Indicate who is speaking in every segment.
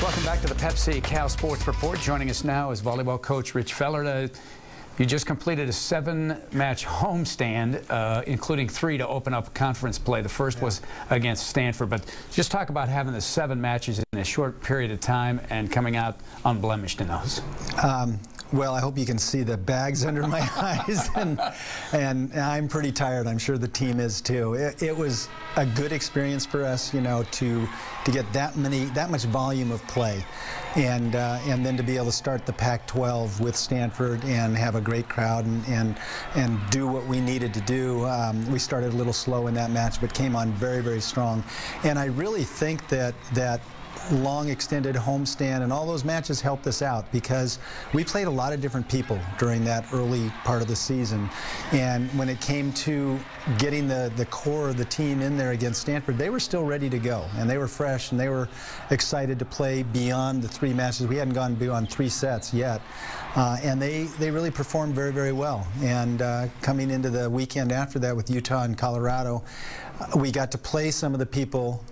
Speaker 1: Welcome back to the Pepsi Cal Sports Report. Joining us now is volleyball coach Rich Feller. You just completed a 7-match homestand, including 3 to open up conference play. The first was against Stanford. But just talk about having the 7 matches in a short period of time and coming out unblemished in those.
Speaker 2: Well, I hope you can see the bags under my eyes, and I'm pretty tired. I'm sure the team is too. It was a good experience for us, you know, to get that much volume of play, and then to be able to start the Pac-12 with Stanford and have a great crowd and do what we needed to do. We started a little slow in that match, but came on very, very strong. And I really think that long extended homestand and all those matches helped us out, because we played a lot of different people during that early part of the season, and when it came to getting the core of the team in there against Stanford, they were still ready to go, and they were fresh, and they were excited to play beyond the 3 matches. We hadn't gone beyond 3 sets yet, and they really performed very, very well. And coming into the weekend after that with Utah and Colorado, we got to play some of the people,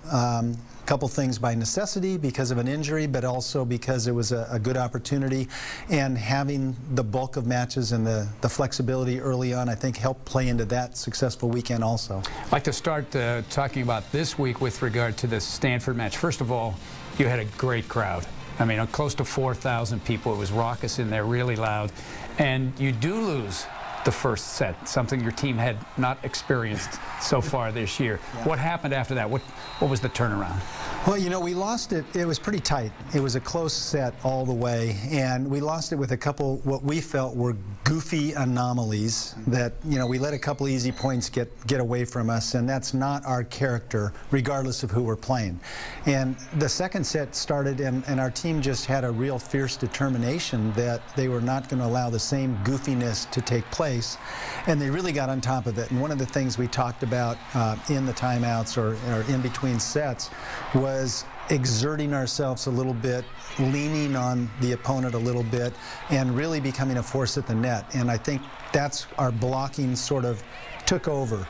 Speaker 2: couple things by necessity because of an injury, but also because it was a good opportunity, and having the bulk of matches and the flexibility early on, I think, helped play into that successful weekend also.
Speaker 1: I'd like to start talking about this week with regard to the Stanford match. First of all, you had a great crowd. I mean, close to 4,000 people. It was raucous in there, really loud, and you do lose the first set, something your team had not experienced so far this year. Yeah. What happened after that? What was the turnaround?
Speaker 2: Well, you know, we lost it. It was pretty tight. It was a close set all the way, and we lost it with a couple what we felt were goofy anomalies that, you know, we let a couple easy points get away from us, and that's not our character, regardless of who we're playing. And the second set started, and our team just had a real fierce determination that they were not going to allow the same goofiness to take place, and they really got on top of it. And one of the things we talked about in the timeouts or in between sets was exerting ourselves a little bit, leaning on the opponent a little bit, and really becoming a force at the net. And I think that's our blocking sort of took over.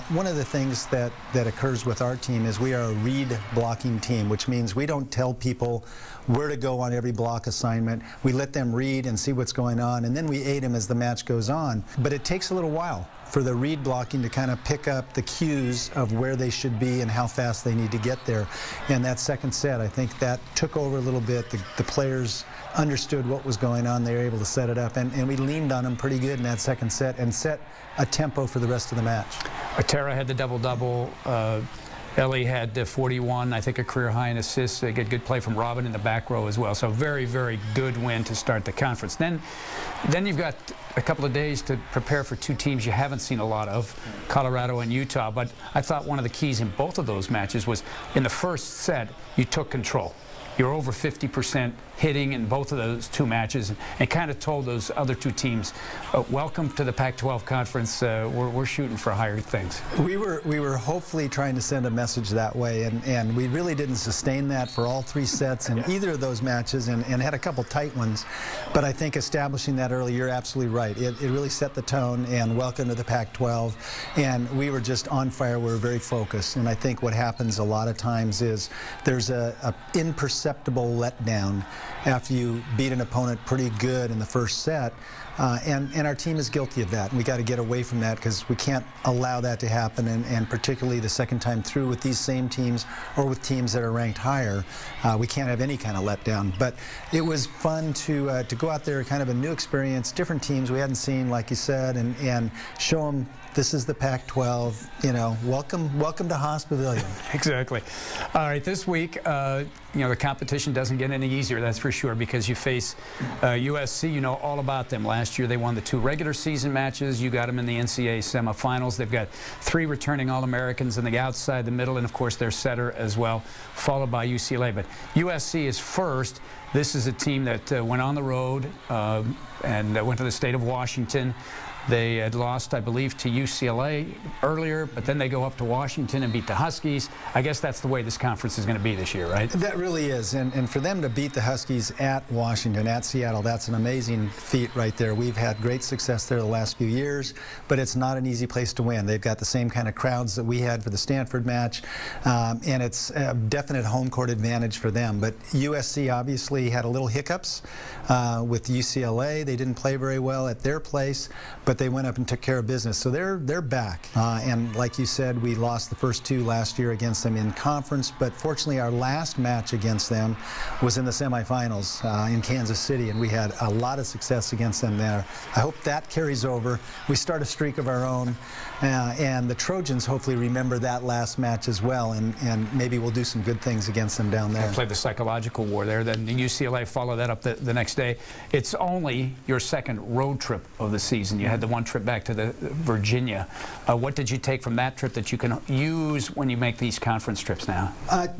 Speaker 2: One of the things that occurs with our team is we are a read blocking team, which means we don't tell people where to go on every block assignment. We let them read and see what's going on, and then we aid them as the match goes on. But it takes a little while for the read blocking to kind of pick up the cues of where they should be and how fast they need to get there. And that second set, I think that took over a little bit. The players understood what was going on. They were able to set it up, and we leaned on them pretty good in that second set and set a tempo for the rest of the match.
Speaker 1: Tara had the double-double. Ellie had 41, I think a career high in assists. They get good play from Robin in the back row as well. So very, very good win to start the conference. Then you've got a couple of days to prepare for 2 teams you haven't seen a lot of, Colorado and Utah. But I thought one of the keys in both of those matches was in the first set, you took control. You're over 50% hitting in both of those 2 matches, and kind of told those other 2 teams, welcome to the Pac-12 conference. We're shooting for higher things.
Speaker 2: We were hopefully trying to send a message that way, and we really didn't sustain that for all 3 sets in either of those matches, and had a couple tight ones. But I think establishing that early, you're absolutely right. It really set the tone, and welcome to the Pac-12. And we were just on fire. We were very focused. And I think what happens a lot of times is there's a imperceptible letdown after you beat an opponent pretty good in the first set, and our team is guilty of that. And we got to get away from that, because we can't allow that to happen, and particularly the second time through with these same teams or with teams that are ranked higher, we can't have any kind of letdown. But it was fun to go out there, kind of a new experience, different teams we hadn't seen, like you said, and show them this is the Pac-12, you know, welcome to Haas Pavilion.
Speaker 1: Exactly. All right, this week, you know, the competition doesn't get any easier, that's for sure, because you face USC. You know all about them. Last year they won the 2 regular season matches. You got them in the NCAA semifinals. They've got 3 returning All-Americans in the outside, the middle, and of course their setter as well, followed by UCLA. But USC is first. This is a team that went on the road and went to the state of Washington. They had lost, I believe, to UCLA earlier, but then they go up to Washington and beat the Huskies. I guess that's the way this conference is going to be this year, right?
Speaker 2: That really is. And for them to beat the Huskies at Washington, at Seattle, that's an amazing feat right there. We've had great success there the last few years, but it's not an easy place to win. They've got the same kind of crowds that we had for the Stanford match, and it's a definite home court advantage for them. But USC obviously had a little hiccups with UCLA. They didn't play very well at their place, but they went up and took care of business. So they're back. And like you said, we lost the first two last year against them in conference, but fortunately our last match against them was in the semifinals in Kansas City, and we had a lot of success against them there. I hope that carries over. We start a streak of our own, and the Trojans hopefully remember that last match as well, and maybe we'll do some good things against them down there.
Speaker 1: Play the psychological war there. Then UCLA followed that up the next day. It's only your second road trip of the season. You had the one trip back to Virginia. What did you take from that trip that you can use when you make these conference trips now?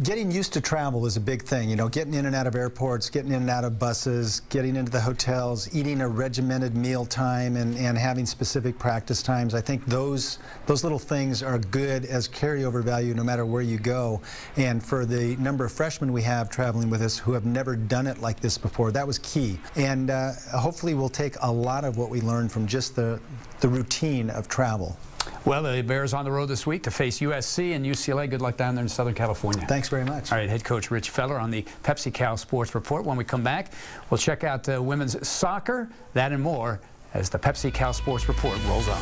Speaker 2: Getting used to travel is a big thing. You know, getting in and out of airports, getting in and out of buses, getting into the hotels, eating a regimented meal time, and having specific practice times. I think those little things are good as carryover value no matter where you go. And for the number of freshmen we have traveling with us who have never done it like this before, that was key. And hopefully we'll take a lot of what we learned from just the routine of travel.
Speaker 1: Well, the Bears on the road this week to face USC and UCLA. Good luck down there in Southern California.
Speaker 2: Thanks very much.
Speaker 1: All right, head coach Rich Feller on the Pepsi Cal Sports Report. When we come back, we'll check out women's soccer, that and more, as the Pepsi Cal Sports Report rolls on.